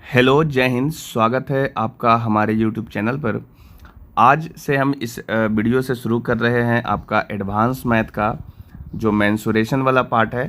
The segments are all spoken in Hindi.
हेलो, जय हिंद। स्वागत है आपका हमारे यूट्यूब चैनल पर। आज से हम इस वीडियो से शुरू कर रहे हैं आपका एडवांस मैथ का जो मेंसुरेशन वाला पार्ट है।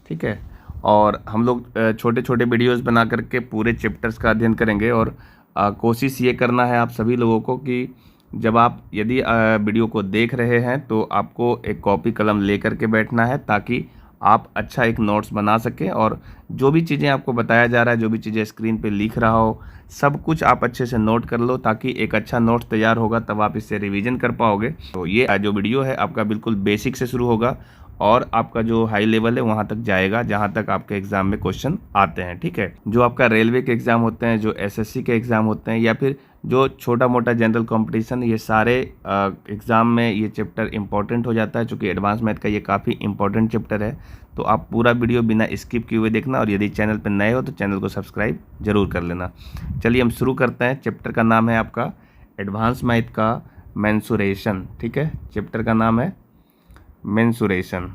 ठीक है। और हम लोग छोटे छोटे वीडियोस बना करके पूरे चैप्टर्स का अध्ययन करेंगे। और कोशिश ये करना है आप सभी लोगों को कि जब आप यदि वीडियो को देख रहे हैं तो आपको एक कॉपी कलम ले करके बैठना है, ताकि आप अच्छा एक नोट्स बना सकें। और जो भी चीज़ें आपको बताया जा रहा है, जो भी चीज़ें स्क्रीन पे लिख रहा हो, सब कुछ आप अच्छे से नोट कर लो, ताकि एक अच्छा नोट्स तैयार होगा, तब आप इससे रिवीजन कर पाओगे। तो ये जो वीडियो है आपका बिल्कुल बेसिक से शुरू होगा और आपका जो हाई लेवल है वहाँ तक जाएगा, जहाँ तक आपके एग्ज़ाम में क्वेश्चन आते हैं। ठीक है। जो आपका रेलवे के एग्ज़ाम होते हैं, जो एसएससी के एग्ज़ाम होते हैं, या फिर जो छोटा मोटा जनरल कंपटीशन, ये सारे एग्ज़ाम में ये चैप्टर इंपॉर्टेंट हो जाता है। चूँकि एडवांस मैथ का ये काफ़ी इंपॉर्टेंट चैप्टर है, तो आप पूरा वीडियो बिना स्किप किए हुए देखना। और यदि चैनल पर नए हो तो चैनल को सब्सक्राइब जरूर कर लेना। चलिए हम शुरू करते हैं। चैप्टर का नाम है आपका एडवांस मैथ का मेंसुरेशन। ठीक है। चैप्टर का नाम है मेंसुरेशन।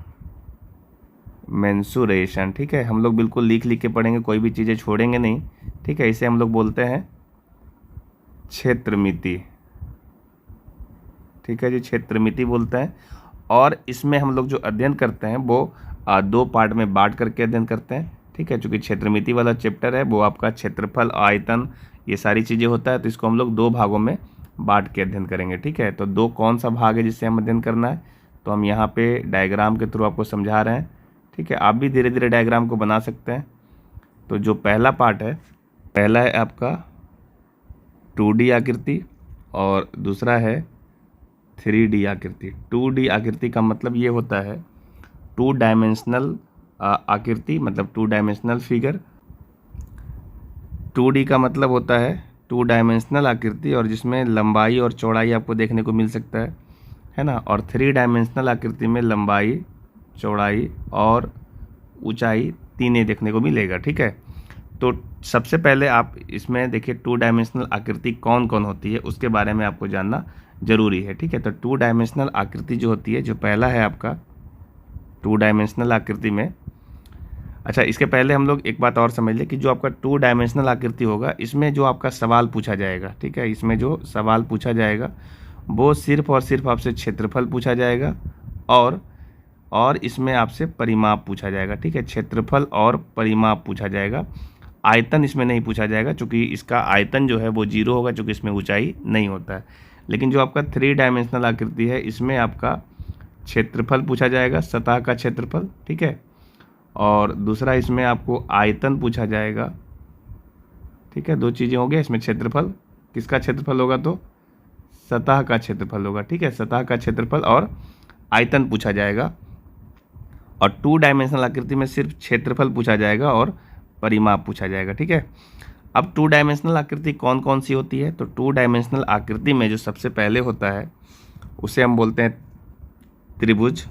मेंसुरेशन। ठीक है। हम लोग बिल्कुल लिख लिख के पढ़ेंगे, कोई भी चीज़ें छोड़ेंगे नहीं। ठीक है। इसे हम लोग बोलते हैं क्षेत्रमिति। ठीक है जी, क्षेत्रमिति बोलते हैं। और इसमें हम लोग जो अध्ययन करते हैं वो दो पार्ट में बांट करके अध्ययन करते हैं। ठीक है। चूँकि क्षेत्रमिति वाला चैप्टर है वो आपका क्षेत्रफल, आयतन, ये सारी चीज़ें होता है, तो इसको हम लोग दो भागों में बांट के अध्ययन करेंगे। ठीक है। तो दो कौन सा भाग है जिससे हम अध्ययन करना है, तो हम यहाँ पे डायग्राम के थ्रू आपको समझा रहे हैं। ठीक है। आप भी धीरे धीरे डायग्राम को बना सकते हैं। तो जो पहला पार्ट है, पहला है आपका 2D आकृति और दूसरा है 3D आकृति। 2D आकृति का मतलब ये होता है 2 डायमेंशनल आकृति, मतलब 2 डायमेंशनल फिगर। 2D का मतलब होता है 2 डायमेंशनल आकृति, और जिसमें लंबाई और चौड़ाई आपको देखने को मिल सकता है ना। और 3 डायमेंशनल आकृति में लंबाई, चौड़ाई और ऊंचाई तीनों देखने को मिलेगा। ठीक है। तो सबसे पहले आप इसमें देखिए 2 डायमेंशनल आकृति कौन कौन होती है, उसके बारे में आपको जानना जरूरी है। ठीक है। तो 2 डायमेंशनल आकृति जो होती है, जो पहला है आपका 2 डायमेंशनल आकृति में, अच्छा इसके पहले हम लोग एक बात और समझ लें कि जो आपका 2 डायमेंशनल आकृति होगा, इसमें जो आपका सवाल पूछा जाएगा, ठीक है, इसमें जो सवाल पूछा जाएगा वो सिर्फ और सिर्फ आपसे क्षेत्रफल पूछा जाएगा और इसमें आपसे परिमाप पूछा जाएगा। ठीक है। क्षेत्रफल और परिमाप पूछा जाएगा। आयतन इसमें नहीं पूछा जाएगा, चूँकि इसका आयतन जो है वो 0 होगा, चूँकि इसमें ऊंचाई नहीं होता है। लेकिन जो आपका 3 डायमेंशनल आकृति है, इसमें आपका क्षेत्रफल पूछा जाएगा, सतह का क्षेत्रफल। ठीक है। और दूसरा इसमें आपको आयतन पूछा जाएगा। ठीक है। दो चीज़ें हो गया इसमें। क्षेत्रफल, किसका क्षेत्रफल होगा, तो सतह का क्षेत्रफल होगा। ठीक है। सतह का क्षेत्रफल और आयतन पूछा जाएगा। और 2 डायमेंशनल आकृति में सिर्फ क्षेत्रफल पूछा जाएगा और परिमाप पूछा जाएगा। ठीक है। अब 2 डायमेंशनल आकृति कौन कौन सी होती है, तो 2 डायमेंशनल आकृति में जो सबसे पहले होता है उसे हम बोलते हैं त्रिभुज।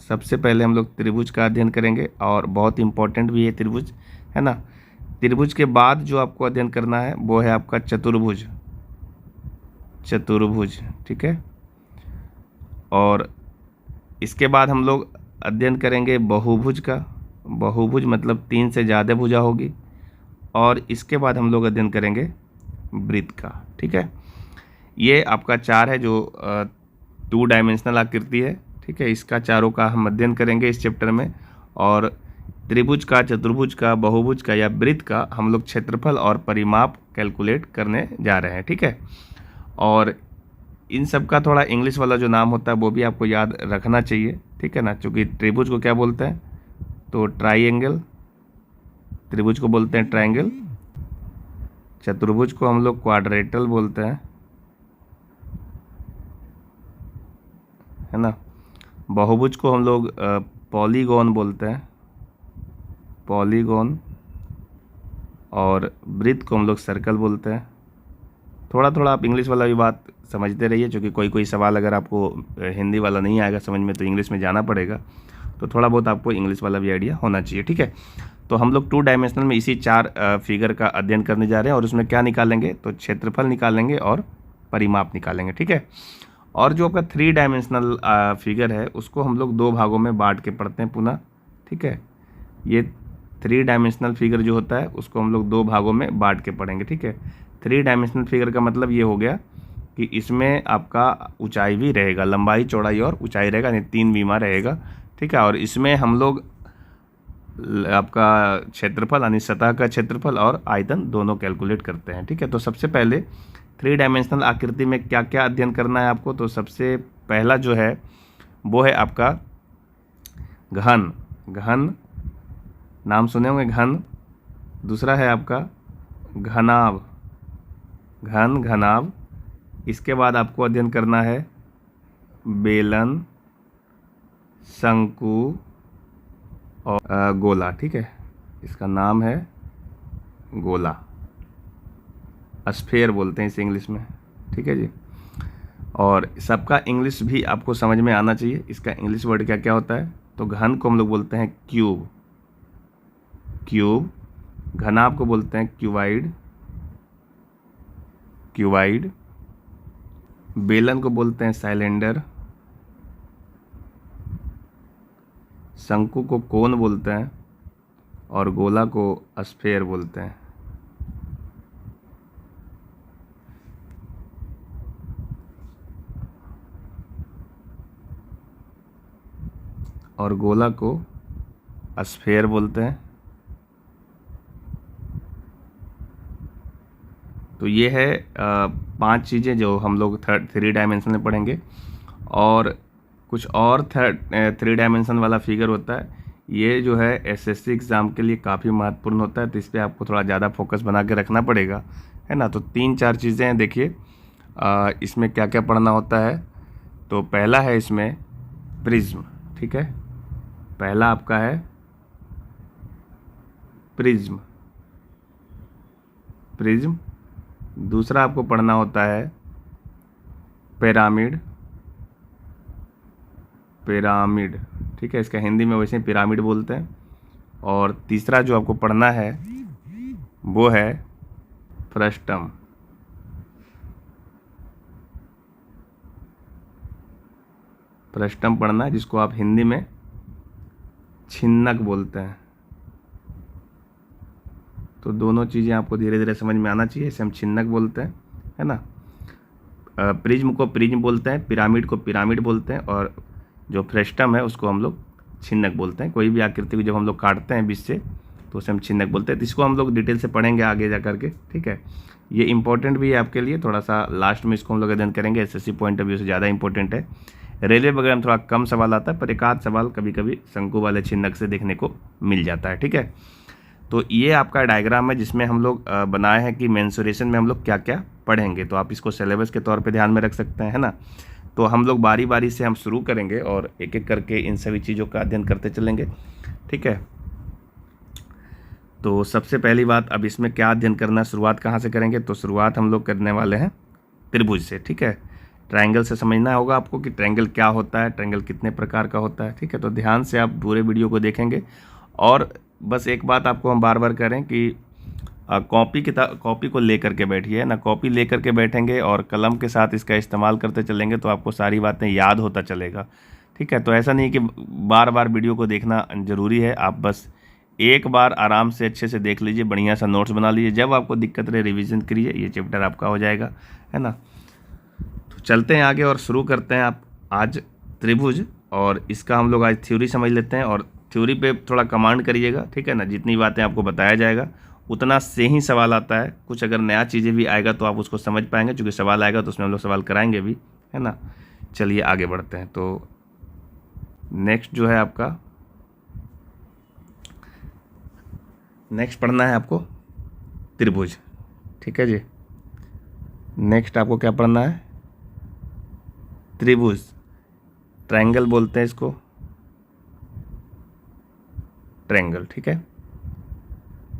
सबसे पहले हम लोग त्रिभुज का अध्ययन करेंगे, और बहुत इंपॉर्टेंट भी है त्रिभुज, है ना। त्रिभुज के बाद जो आपको अध्ययन करना है वो है आपका चतुर्भुज। चतुर्भुज। ठीक है। और इसके बाद हम लोग अध्ययन करेंगे बहुभुज का। बहुभुज मतलब 3 से ज़्यादा भुजा होगी। और इसके बाद हम लोग अध्ययन करेंगे वृत्त का। ठीक है। ये आपका 4 है जो 2 डायमेंशनल आकृति है। ठीक है। इसका चारों का हम अध्ययन करेंगे इस चैप्टर में। और त्रिभुज का, चतुर्भुज का, बहुभुज का या वृत्त का हम लोग क्षेत्रफल और परिमाप कैलकुलेट करने जा रहे हैं। ठीक है। और इन सब का थोड़ा इंग्लिश वाला जो नाम होता है वो भी आपको याद रखना चाहिए। ठीक है ना। चूँकि त्रिभुज को क्या बोलते हैं, तो ट्राइएंगल। त्रिभुज को बोलते हैं ट्राइंगल। चतुर्भुज को हम लोग क्वाड्रेटल बोलते हैं, है ना। बहुभुज को हम लोग पॉलीगॉन बोलते हैं, पॉलीगॉन। और वृत्त को हम लोग सर्कल बोलते हैं। थोड़ा थोड़ा आप इंग्लिश वाला भी बात समझते रहिए, क्योंकि कोई कोई सवाल अगर आपको हिंदी वाला नहीं आएगा समझ में, तो इंग्लिश में जाना पड़ेगा। तो थोड़ा बहुत आपको इंग्लिश वाला भी आइडिया होना चाहिए। ठीक है। तो हम लोग 2 डायमेंशनल में इसी 4 फिगर का अध्ययन करने जा रहे हैं, और उसमें क्या निकालेंगे, तो क्षेत्रफल निकालेंगे और परिमाप निकालेंगे। ठीक है। और जो आपका 3 डायमेंशनल फिगर है उसको हम लोग 2 भागों में बांट के पढ़ते हैं पुनः। ठीक है। ये 3 डायमेंशनल फिगर जो होता है उसको हम लोग 2 भागों में बांट के पढ़ेंगे, ठीक है। 3 डायमेंशनल फिगर का मतलब ये हो गया कि इसमें आपका ऊंचाई भी रहेगा, लंबाई चौड़ाई और ऊंचाई रहेगा, यानी 3 बीमा रहेगा, ठीक है। और इसमें हम लोग आपका क्षेत्रफल यानी सतह का क्षेत्रफल और आयतन दोनों कैलकुलेट करते हैं, ठीक है। तो सबसे पहले 3 डायमेंशनल आकृति में क्या क्या अध्ययन करना है आपको, तो सबसे पहला जो है वो है आपका घन। घन नाम सुने होंगे, घन। दूसरा है आपका घनाभ, घन घनाभ। इसके बाद आपको अध्ययन करना है बेलन, शंकु और गोला, ठीक है। इसका नाम है गोला, स्फेयर बोलते हैं इसे इंग्लिश में, ठीक है जी। और सबका इंग्लिश भी आपको समझ में आना चाहिए, इसका इंग्लिश वर्ड क्या क्या होता है। तो घन को हम लोग बोलते हैं क्यूब, क्यूब। घनाभ को बोलते हैं क्यूबाइड, क्यूबाइड। बेलन को बोलते हैं साइलेंडर, शंकु को कोन बोलते हैं और गोला को स्फेयर बोलते हैं। और गोला को स्फेयर बोलते हैं। तो ये है 5 चीज़ें जो हम लोग 3 डायमेंशन में पढ़ेंगे। और कुछ और 3 डायमेंशन वाला फिगर होता है, ये जो है एसएससी एग्ज़ाम के लिए काफ़ी महत्वपूर्ण होता है, तो इस पर आपको थोड़ा ज़्यादा फोकस बना के रखना पड़ेगा, है ना। तो 3-4 चीज़ें हैं, देखिए इसमें क्या क्या पढ़ना होता है। तो पहला है इसमें प्रिज्म, ठीक है। पहला आपका है प्रिज्म, प्रिज्म। दूसरा आपको पढ़ना होता है पिरामिड, पिरामिड, ठीक है। इसका हिंदी में वैसे पिरामिड बोलते हैं। और तीसरा जो आपको पढ़ना है वो है फ्रस्टम, फ्रस्टम पढ़ना है, जिसको आप हिंदी में छिन्नक बोलते हैं। तो दोनों चीज़ें आपको धीरे धीरे समझ में आना चाहिए, इसे हम छिन्नक बोलते हैं, है ना। प्रिज्म को प्रिज्म बोलते हैं, पिरामिड को पिरामिड बोलते हैं, और जो फ्रस्टम है उसको हम लोग छिन्नक बोलते हैं। कोई भी आकृति को जब हम लोग काटते हैं बीच से तो उसे हम छिन्नक बोलते हैं। तो इसको हम लोग डिटेल से पढ़ेंगे आगे जा करके, ठीक है। ये इंपॉर्टेंट भी है आपके लिए, थोड़ा सा लास्ट में इसको हम लोग अध्ययन करेंगे, एसएससी पॉइंट ऑफ व्यू से ज़्यादा इंपॉर्टेंट है। रेलवे वगैरह में थोड़ा कम सवाल आता है, पर एक आध सवाल कभी कभी शंकु वाले छिन्नक से देखने को मिल जाता है, ठीक है। तो ये आपका डायग्राम है जिसमें हम लोग बनाए हैं कि मेंसुरेशन में हम लोग क्या क्या पढ़ेंगे। तो आप इसको सिलेबस के तौर पे ध्यान में रख सकते हैं, है ना। तो हम लोग बारी बारी से हम शुरू करेंगे और एक एक करके इन सभी चीज़ों का अध्ययन करते चलेंगे, ठीक है। तो सबसे पहली बात, अब इसमें क्या अध्ययन करना है, शुरुआत कहाँ से करेंगे। तो शुरुआत हम लोग करने वाले हैं त्रिभुज से, ठीक है। ट्रायंगल से समझना होगा आपको कि ट्रायंगल क्या होता है, ट्रायंगल कितने प्रकार का होता है, ठीक है। तो ध्यान से आप पूरे वीडियो को देखेंगे। और बस एक बात आपको हम बार बार करें कि कॉपी को लेकर के बैठिए ना, कॉपी लेकर के बैठेंगे और कलम के साथ इसका इस्तेमाल करते चलेंगे तो आपको सारी बातें याद होता चलेगा, ठीक है। तो ऐसा नहीं कि बार बार वीडियो को देखना ज़रूरी है, आप बस एक बार आराम से अच्छे से देख लीजिए, बढ़िया सा नोट्स बना लीजिए, जब आपको दिक्कत रहे रिवीजन करिए, ये चैप्टर आपका हो जाएगा, है ना। तो चलते हैं आगे और शुरू करते हैं आप आज त्रिभुज। और इसका हम लोग आज थ्योरी समझ लेते हैं, और थ्योरी पे थोड़ा कमांड करिएगा, ठीक है ना। जितनी बातें आपको बताया जाएगा उतना से ही सवाल आता है, कुछ अगर नया चीज़ें भी आएगा तो आप उसको समझ पाएंगे, क्योंकि सवाल आएगा तो उसमें हम लोग सवाल कराएंगे भी, है ना। चलिए आगे बढ़ते हैं। तो नेक्स्ट जो है आपका, नेक्स्ट पढ़ना है आपको त्रिभुज, ठीक है जी। नेक्स्ट आपको क्या पढ़ना है, त्रिभुज। ट्रायंगल बोलते हैं इसको, ट्रायंगल, ठीक है।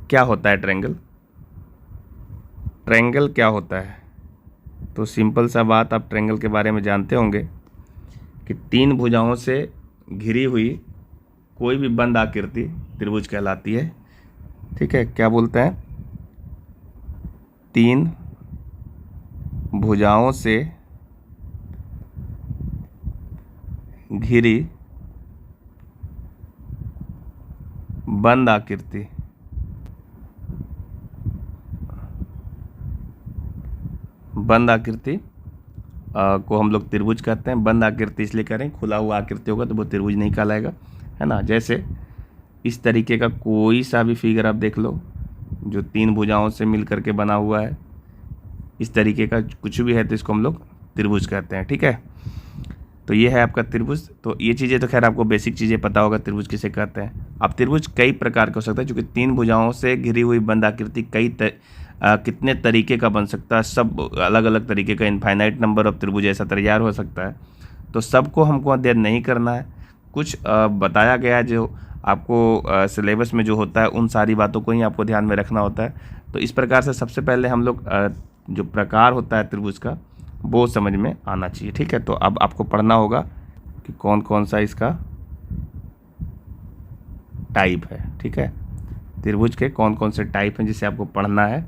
क्या होता है ट्रायंगल, ट्रायंगल क्या होता है। तो सिंपल सा बात, आप ट्रायंगल के बारे में जानते होंगे कि 3 भुजाओं से घिरी हुई कोई भी बंद आकृति त्रिभुज कहलाती है, ठीक है। क्या बोलते हैं, 3 भुजाओं से घिरी बंद आकृति बंद आकृति को हम लोग त्रिभुज कहते हैं। बंद आकृति इसलिए करें, खुला हुआ आकृति होगा तो वो त्रिभुज नहीं कहलाएगा, है ना। जैसे इस तरीके का कोई सा भी फिगर आप देख लो जो 3 भुजाओं से मिल करके बना हुआ है, इस तरीके का कुछ भी है तो इसको हम लोग त्रिभुज कहते हैं, ठीक है। तो ये है आपका त्रिभुज। तो ये चीज़ें तो खैर आपको बेसिक चीज़ें पता होगा त्रिभुज किसे कहते हैं। अब त्रिभुज कई प्रकार का हो सकता है, क्योंकि 3 भुजाओं से घिरी हुई बंद आकृति कितने तरीके का बन सकता है, सब अलग अलग तरीके का, इनफाइनाइट नंबर ऑफ त्रिभुज ऐसा तैयार हो सकता है। तो सबको हमको अध्ययन नहीं करना है, कुछ बताया गया है जो आपको सिलेबस में जो होता है उन सारी बातों को ही आपको ध्यान में रखना होता है। तो इस प्रकार से सबसे पहले हम लोग जो प्रकार होता है त्रिभुज का वो समझ में आना चाहिए, ठीक है। तो अब आपको पढ़ना होगा कि कौन कौन सा इसका टाइप है, ठीक है। त्रिभुज के कौन कौन से टाइप हैं जिसे आपको पढ़ना है।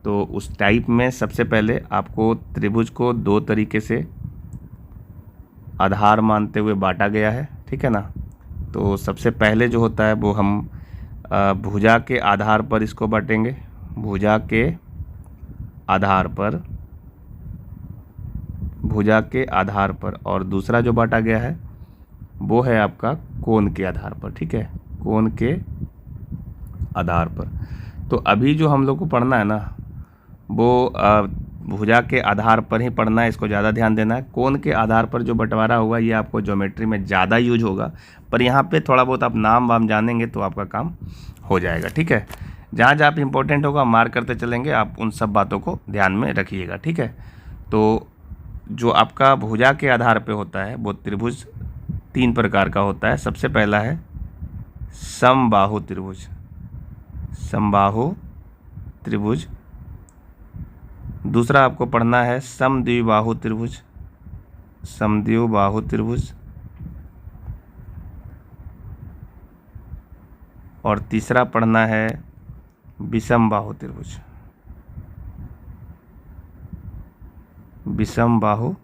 तो उस टाइप में सबसे पहले आपको त्रिभुज को 2 तरीके से आधार मानते हुए बांटा गया है, ठीक है ना। तो सबसे पहले जो होता है वो हम भुजा के आधार पर इसको बांटेंगे, भुजा के आधार पर, भुजा के आधार पर। और दूसरा जो बांटा गया है वो है आपका कोण के आधार पर, ठीक है, कोण के आधार पर। तो अभी जो हम लोग को पढ़ना है ना वो भुजा के आधार पर ही पढ़ना है, इसको ज़्यादा ध्यान देना है। कोण के आधार पर जो बंटवारा होगा ये आपको ज्योमेट्री में ज़्यादा यूज होगा, पर यहाँ पे थोड़ा बहुत आप नाम वाम जानेंगे तो आपका काम हो जाएगा, ठीक है। जहाँ जहाँ पे इंपॉर्टेंट होगा मार्क करते चलेंगे, आप उन सब बातों को ध्यान में रखिएगा, ठीक है। तो जो आपका भुजा के आधार पे होता है वो त्रिभुज 3 प्रकार का होता है। सबसे पहला है समबाहु त्रिभुज, समबाहु त्रिभुज। दूसरा आपको पढ़ना है समद्विबाहु त्रिभुज, समद्विबाहु त्रिभुज। और तीसरा पढ़ना है विषमबाहु त्रिभुज, विषमबाहु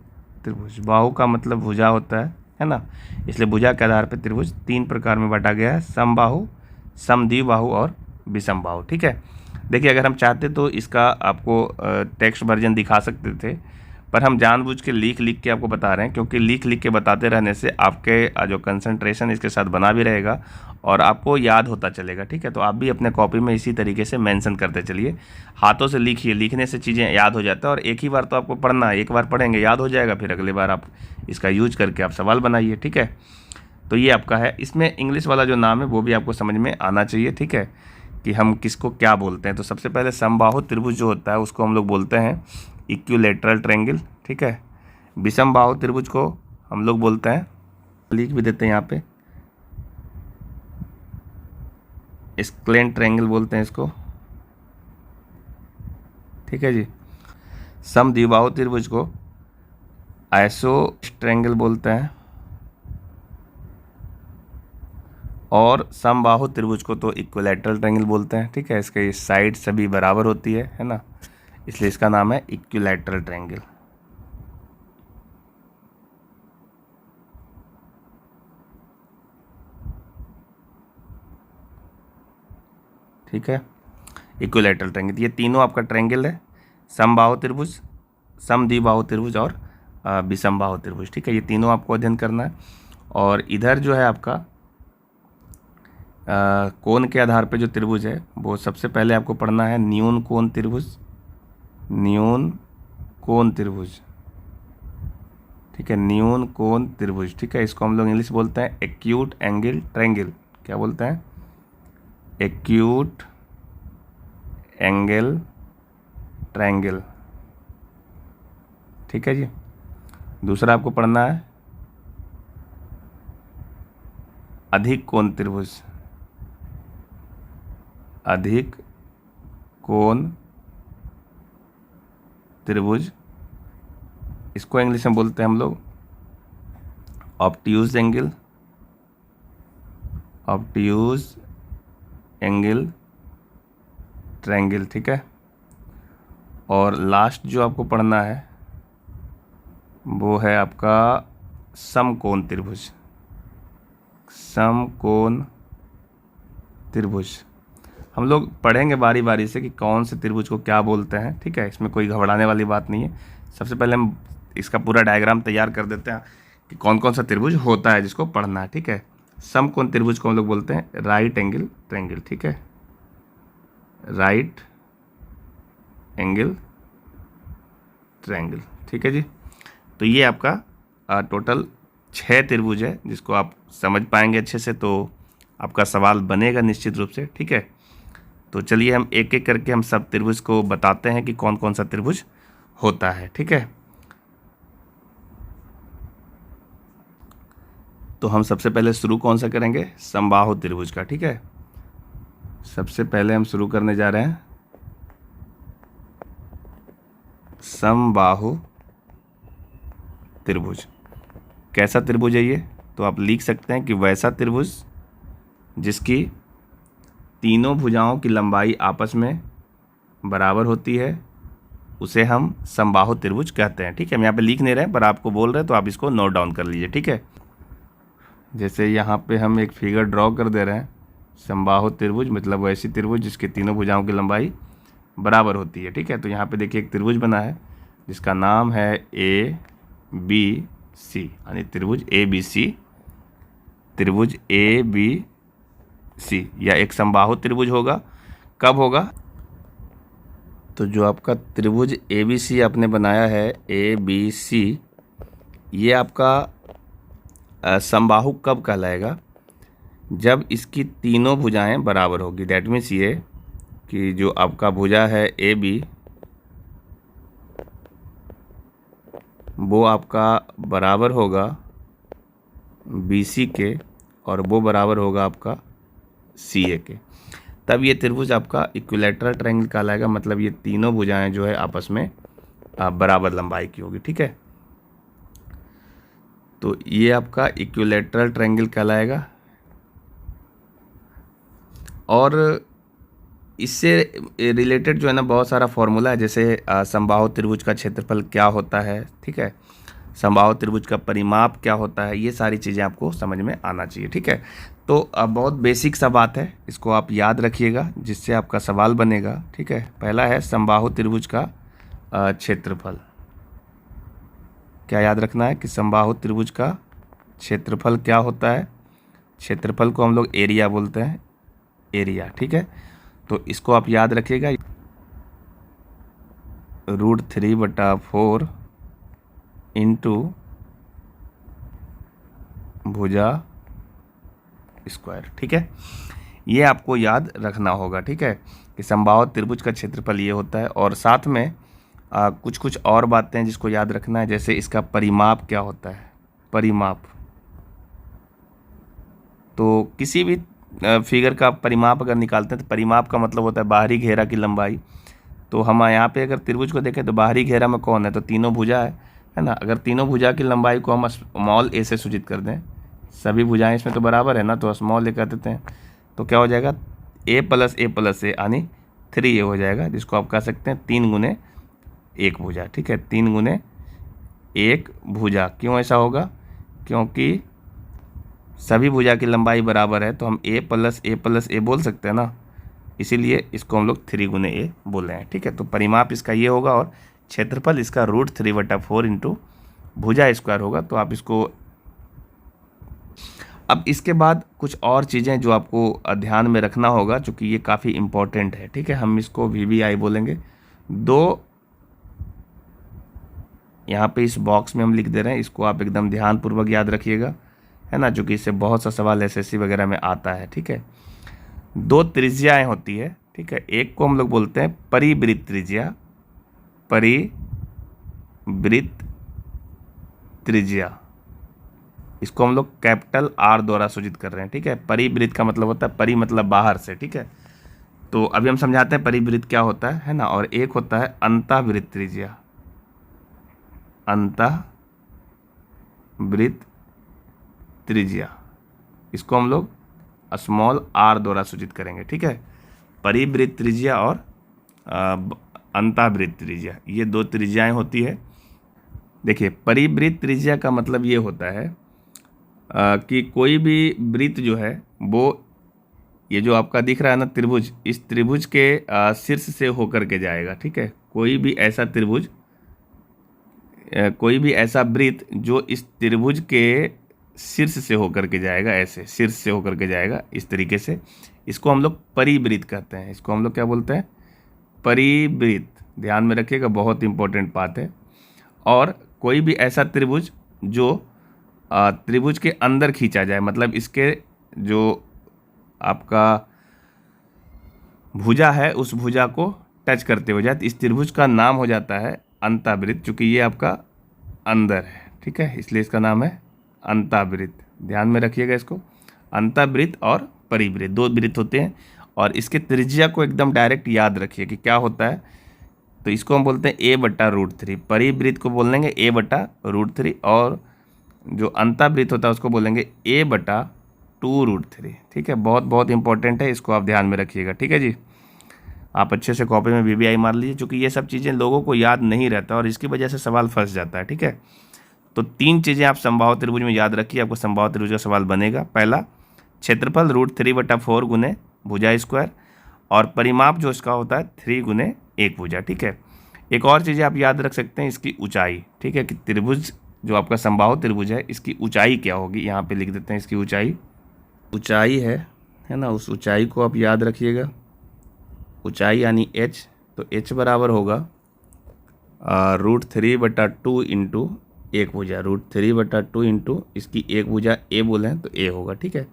त्रिभुज। बाहु का मतलब भुजा होता है ना, इसलिए भुजा के आधार पर त्रिभुज 3 प्रकार में बांटा गया है, समबाहु, समद्विबाहु और विषमबाहु, ठीक है। देखिए अगर हम चाहते तो इसका आपको टेक्स्ट वर्जन दिखा सकते थे, पर हम जानबूझ के लिख के आपको बता रहे हैं, क्योंकि लिख के बताते रहने से आपके जो कंसंट्रेशन इसके साथ बना भी रहेगा और आपको याद होता चलेगा, ठीक है। तो आप भी अपने कॉपी में इसी तरीके से मेंशन करते चलिए, हाथों से लिखिए, लिखने से चीज़ें याद हो जाता है। और एक ही बार तो आपको पढ़ना है, एक बार पढ़ेंगे याद हो जाएगा, फिर अगली बार आप इसका यूज करके आप सवाल बनाइए, ठीक है। तो ये आपका है। इसमें इंग्लिश वाला जो नाम है वो भी आपको समझ में आना चाहिए, ठीक है, कि हम किसको क्या बोलते हैं। तो सबसे पहले समबाहु त्रिभुज जो होता है उसको हम लोग बोलते हैं इक्विलैटरल ट्रायंगल, ठीक है। विषमबाहु त्रिभुज को हम लोग बोलते हैं, लिख भी देते हैं यहाँ पे, स्क्लेंट ट्रायंगल बोलते हैं इसको, ठीक है जी। समद्विबाहु त्रिभुज को आइसो ट्रायंगल बोलते हैं, और समबाहु त्रिभुज को तो इक्विलैटरल ट्रायंगल बोलते हैं, ठीक है। इसके साइड सभी बराबर होती है ना, इसलिए इसका नाम है इक्विलैटरल ट्रायंगल, ठीक है। इक्विलैटरल ट्रायंगल, ये तीनों आपका ट्रायंगल है, समबाहु त्रिभुज, समद्विबाहु त्रिभुज और विषमबाहु त्रिभुज, ठीक है। ये तीनों आपको अध्ययन करना है। और इधर जो है आपका कोण के आधार पे जो त्रिभुज है वो सबसे पहले आपको पढ़ना है न्यून कोण त्रिभुज, न्यून कोण त्रिभुज, ठीक है, न्यून कोण त्रिभुज, ठीक है। इसको हम लोग इंग्लिश बोलते हैं एक्यूट एंगल ट्रायंगल, क्या बोलते हैं, एक्यूट एंगल ट्रायंगल, ठीक है जी। दूसरा आपको पढ़ना है अधिक कोण त्रिभुज, अधिक कोण त्रिभुज, इसको इंग्लिश में बोलते हैं हम लोग obtuse angle, obtuse angle triangle, ठीक है। और लास्ट जो आपको पढ़ना है वो है आपका समकोण त्रिभुज, समकोण त्रिभुज। हम लोग पढ़ेंगे बारी बारी से कि कौन से त्रिभुज को क्या बोलते हैं, ठीक है। इसमें कोई घबराने वाली बात नहीं है। सबसे पहले हम इसका पूरा डायग्राम तैयार कर देते हैं कि कौन कौन सा त्रिभुज होता है जिसको पढ़ना है, ठीक है। समकोण त्रिभुज को हम लोग बोलते हैं राइट एंगल ट्रायंगल, ठीक है, राइट एंगल ट्रायंगल, ठीक है जी। तो ये आपका टोटल 6 त्रिभुज है जिसको आप समझ पाएंगे अच्छे से, तो आपका सवाल बनेगा निश्चित रूप से, ठीक है। तो चलिए हम एक एक करके हम सब त्रिभुज को बताते हैं कि कौन कौन सा त्रिभुज होता है, ठीक है। तो हम सबसे पहले शुरू कौन सा करेंगे, समबाहु त्रिभुज का, ठीक है। सबसे पहले हम शुरू करने जा रहे हैं समबाहु त्रिभुज। कैसा त्रिभुज है ये, तो आप लिख सकते हैं कि वैसा त्रिभुज जिसकी तीनों भुजाओं की लंबाई आपस में बराबर होती है उसे हम समबाहु त्रिभुज कहते हैं, ठीक है। हम यहाँ पे लिख नहीं रहे हैं पर आपको बोल रहे हैं तो आप इसको नोट डाउन कर लीजिए, ठीक है। जैसे यहाँ पे हम एक फिगर ड्रॉ कर दे रहे हैं, समबाहु त्रिभुज मतलब वैसी त्रिभुज जिसकी तीनों भुजाओं की लंबाई बराबर होती है, ठीक है। तो यहाँ पे देखिए एक त्रिभुज बना है जिसका नाम है ABC, यानी त्रिभुज ABC, त्रिभुज ABC या एक समबाहु त्रिभुज होगा। कब होगा, तो जो आपका त्रिभुज ABC आपने बनाया है ABC, ये आपका समबाहु कब कहलाएगा, जब इसकी तीनों भुजाएं बराबर होगी। दैट मीन्स ये कि जो आपका भुजा है AB वो आपका बराबर होगा BC के और वो बराबर होगा आपका CA के, तब ये त्रिभुज आपका इक्विलैटरल ट्रायंगल कहलाएगा। मतलब ये तीनों भुजाएं जो है आपस में बराबर लंबाई की होगी, ठीक है। तो ये आपका इक्विलैटरल ट्रायंगल कहलाएगा। और इससे रिलेटेड जो है ना बहुत सारा फॉर्मूला है, जैसे समबाहु त्रिभुज का क्षेत्रफल क्या होता है, ठीक है, समबाहु त्रिभुज का परिमाप क्या होता है, ये सारी चीज़ें आपको समझ में आना चाहिए, ठीक है। तो अब बहुत बेसिक सा बात है, इसको आप याद रखिएगा जिससे आपका सवाल बनेगा, ठीक है। पहला है समबाहु त्रिभुज का क्षेत्रफल। क्या याद रखना है कि समबाहु त्रिभुज का क्षेत्रफल क्या होता है। क्षेत्रफल को हम लोग एरिया बोलते हैं, एरिया, ठीक है। तो इसको आप याद रखिएगा, √3/4 इंटू भुजा स्क्वायर, ठीक है। ये आपको याद रखना होगा, ठीक है, कि समबाहु त्रिभुज का क्षेत्रफल ये होता है। और साथ में कुछ कुछ और बातें हैं जिसको याद रखना है, जैसे इसका परिमाप क्या होता है। परिमाप, तो किसी भी फिगर का परिमाप अगर निकालते हैं तो परिमाप का मतलब होता है बाहरी घेरा की लंबाई। तो हम यहाँ पे अगर त्रिभुज को देखें तो बाहरी घेरा में कौन है, तो तीनों भुजा है ना। अगर तीनों भुजा की लंबाई को हम स्मॉल a से सूचित कर दें, सभी भुजाएं इसमें तो बराबर है ना, तो स्मॉल a कर देते हैं, तो क्या हो जाएगा a+a+a यानी 3a हो जाएगा, जिसको आप कह सकते हैं 3 गुने 1 भुजा, ठीक है। 3 गुने 1 भुजा। क्यों ऐसा होगा, क्योंकि सभी भुजा की लंबाई बराबर है तो हम a+a+a बोल सकते हैं ना, इसीलिए इसको हम लोग 3 गुने a बोल रहे हैं, ठीक है। तो परिमाप इसका ये होगा और क्षेत्रफल इसका √3/4 इंटू भुजा स्क्वायर होगा। तो आप इसको, अब इसके बाद कुछ और चीज़ें जो आपको ध्यान में रखना होगा, चूँकि ये काफ़ी इम्पोर्टेंट है, ठीक है। हम इसको VBI बोलेंगे। दो यहाँ पे इस बॉक्स में हम लिख दे रहे हैं, इसको आप एकदम ध्यानपूर्वक याद रखिएगा, है ना, चूँकि इससे बहुत सा सवाल SSC वगैरह में आता है, ठीक है। 2 त्रिज्याएँ होती है, ठीक है। एक को हम लोग बोलते हैं परिवृत्त त्रिज्या, परिवृत्त त्रिज्या, इसको हम लोग कैपिटल R द्वारा सूचित कर रहे हैं, ठीक है। परिवृत्त का मतलब होता है, परि मतलब बाहर से, ठीक है। तो अभी हम समझाते हैं परिवृत्त क्या होता है ना। और एक होता है अंतःवृत्त त्रिज्या, अंतःवृत्त त्रिज्या, इसको हम लोग स्मॉल r द्वारा सूचित करेंगे, ठीक है। परिवृत्त त्रिज्या और अंतःवृत्त त्रिज्या, ये 2 त्रिज्याएं होती है। देखिए, परिवृत्त त्रिज्या का मतलब ये होता है कि कोई भी वृत्त जो है वो ये जो आपका दिख रहा है ना त्रिभुज, इस त्रिभुज के शीर्ष से होकर के जाएगा, ठीक है। कोई भी ऐसा त्रिभुज, कोई भी ऐसा वृत्त जो इस त्रिभुज के शीर्ष से होकर के जाएगा, ऐसे शीर्ष से होकर के जाएगा इस तरीके से, इसको हम लोग परिवृत्त कहते हैं। इसको हम लोग क्या बोलते हैं? परिवृत्त। ध्यान में रखिएगा, बहुत इंपॉर्टेंट बात है। और कोई भी ऐसा त्रिभुज जो त्रिभुज के अंदर खींचा जाए, मतलब इसके जो आपका भुजा है उस भुजा को टच करते हुए जाए, तो इस त्रिभुज का नाम हो जाता है अंतःवृत्त, चूँकि ये आपका अंदर है, ठीक है, इसलिए इसका नाम है अंतःवृत्त। ध्यान में रखिएगा इसको। अंतःवृत्त और परिवृत्त, दो वृत्त होते हैं, और इसके त्रिज्या को एकदम डायरेक्ट याद रखिए कि क्या होता है। तो इसको हम बोलते हैं a/√3, परिवृत्त को बोलेंगे a/√3, और जो अंतःवृत्त होता है उसको बोलेंगे a/2√3, ठीक है। बहुत बहुत इंपॉर्टेंट है, इसको आप ध्यान में रखिएगा, ठीक है जी। आप अच्छे से कॉपी में VBI मार लीजिए, क्योंकि ये सब चीज़ें लोगों को याद नहीं रहता और इसकी वजह से सवाल फंस जाता है, ठीक है। तो 3 चीज़ें आप समबाहु त्रिभुज में याद रखिए, आपको समबाहु त्रिभुज का सवाल बनेगा। पहला, क्षेत्रफल √3/4 गुने भुजा स्क्वायर, और परिमाप जो इसका होता है 3 गुने 1 भुजा, ठीक है। एक और चीज़ आप याद रख सकते हैं, इसकी ऊंचाई, ठीक है, कि त्रिभुज जो आपका समबाहु त्रिभुज है इसकी ऊंचाई क्या होगी, यहाँ पे लिख देते हैं इसकी ऊंचाई है ना, उस ऊंचाई को आप याद रखिएगा। ऊंचाई यानी h, तो h बराबर होगा √3/2 इंटू 1 भुजा, √3/2 इंटू इसकी 1 भुजा a बोलें तो a होगा, ठीक है।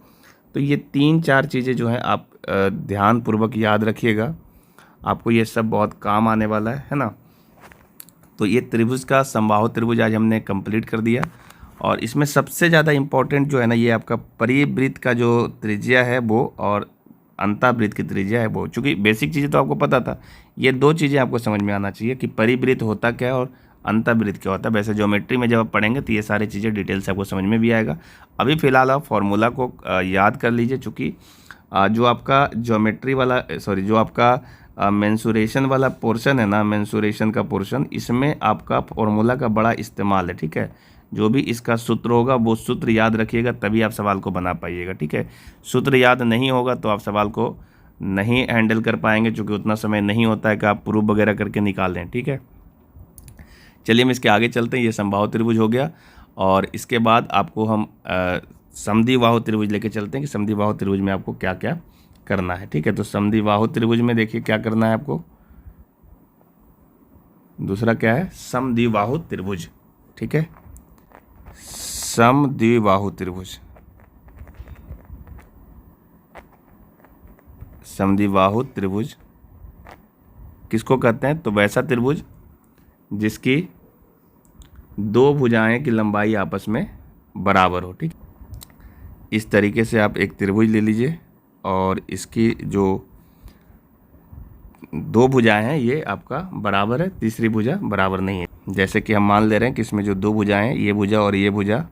तो ये 3-4 चीज़ें जो हैं आप ध्यानपूर्वक याद रखिएगा, आपको ये सब बहुत काम आने वाला है ना। तो ये त्रिभुज का समबाहु त्रिभुज आज हमने कंप्लीट कर दिया, और इसमें सबसे ज़्यादा इम्पोर्टेंट जो है ना, ये आपका परिवृत्त का जो त्रिज्या है वो, और अंतःवृत्त की त्रिज्या है वो। चूँकि बेसिक चीज़ें तो आपको पता था, ये 2 चीज़ें आपको समझ में आना चाहिए कि परिवृत्त होता क्या है और अंतःवृत्त क्या होता है। वैसे ज्योमेट्री में जब आप पढ़ेंगे तो ये सारी चीज़ें डिटेल से आपको समझ में भी आएगा। अभी फ़िलहाल आप फॉर्मूला को याद कर लीजिए, चूँकि जो आपका ज्योमेट्री वाला जो आपका मेंसुरेशन वाला पोर्शन है ना, मेंसुरेशन का पोर्शन, इसमें आपका फॉर्मूला का बड़ा इस्तेमाल है, ठीक है। जो भी इसका सूत्र होगा वो सूत्र याद रखिएगा, तभी आप सवाल को बना पाइएगा, ठीक है। सूत्र याद नहीं होगा तो आप सवाल को नहीं हैंडल कर पाएंगे, क्योंकि उतना समय नहीं होता है कि आप प्रूफ वगैरह करके निकाल लें, ठीक है। चलिए हम इसके आगे चलते हैं। ये समबाहु त्रिभुज हो गया, और इसके बाद आपको हम समद्विबाहु त्रिभुज लेके चलते हैं कि समद्विबाहु त्रिभुज में आपको क्या क्या करना है, ठीक है। तो समद्विबाहु त्रिभुज में देखिए क्या करना है आपको। दूसरा क्या है? समद्विबाहु त्रिभुज, ठीक है। समद्विबाहु त्रिभुज, समद्विबाहु त्रिभुज किसको कहते हैं? तो वैसा त्रिभुज जिसकी 2 भुजाएं की लंबाई आपस में बराबर हो, ठीक। इस तरीके से आप एक त्रिभुज ले लीजिए, और इसकी जो 2 भुजाएं हैं ये आपका बराबर है, तीसरी भुजा बराबर नहीं है। जैसे कि हम मान ले रहे हैं कि इसमें जो 2 भुजाएं हैं, ये भुजा और ये भुजा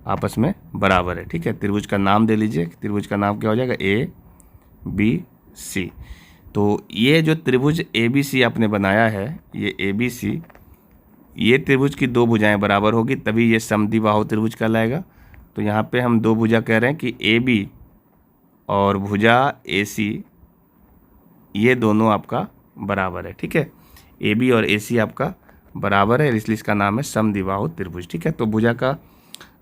आपस में बराबर है, ठीक है। त्रिभुज का नाम दे लीजिए, त्रिभुज का नाम क्या हो जाएगा? ABC। तो ये जो त्रिभुज ABC आपने बनाया है, ये ABC, ये त्रिभुज की 2 भुजाएं बराबर होगी, तभी ये समद्विबाहु त्रिभुज कहलाएगा। तो यहाँ पे हम 2 भुजा कह रहे हैं कि AB और भुजा AC, ये दोनों आपका बराबर है, ठीक है। AB और AC आपका बराबर है, इसलिए इसका नाम है समद्विबाहु त्रिभुज, ठीक है। तो भुजा का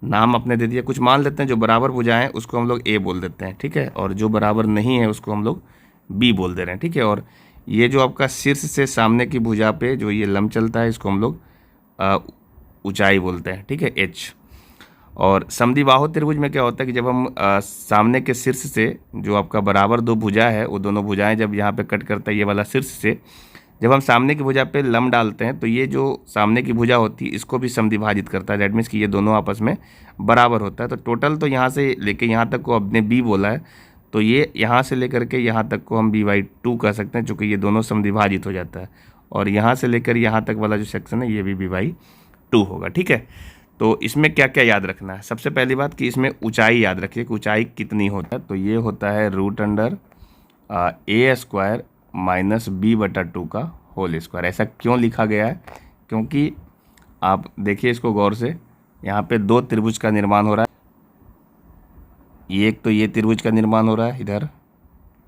नाम अपने दे दिया। कुछ मान लेते हैं, जो बराबर भुजाएं हैं उसको हम लोग A बोल देते हैं, ठीक है, और जो बराबर नहीं है उसको हम लोग B बोल दे रहे हैं, ठीक है। और ये जो आपका शीर्ष से सामने की भुजा पे जो ये लंब चलता है, इसको हम लोग ऊंचाई बोलते हैं, ठीक है, H। और समद्विबाहु त्रिभुज में क्या होता है कि जब हम सामने के शीर्ष से जो आपका बराबर 2 भुजा है, वो दोनों भुजाएं जब यहाँ पे कट करता है ये वाला शीर्ष से, जब हम सामने की भुजा पे लंब डालते हैं तो ये जो सामने की भुजा होती है इसको भी समद्विभाजित करता है। दैट मीन्स कि ये दोनों आपस में बराबर होता है। तो टोटल तो यहाँ से लेके यहाँ तक को अपने B बोला है, तो ये यहाँ से लेकर के यहाँ तक को हम B/2 कह सकते हैं, चूँकि ये दोनों समद्विभाजित हो जाता है। और यहाँ से लेकर यहाँ तक वाला जो सेक्शन है ये भी B/2 होगा, ठीक है। तो इसमें क्या क्या याद रखना है? सबसे पहली बात कि इसमें ऊंचाई याद रखिए कि ऊंचाई कितनी होता है। तो ये होता है √A² माइनस B/2 का होल स्क्वायर। ऐसा क्यों लिखा गया है? क्योंकि आप देखिए इसको गौर से, यहाँ पे 2 त्रिभुज का निर्माण हो रहा है। एक तो ये त्रिभुज का निर्माण हो रहा है इधर,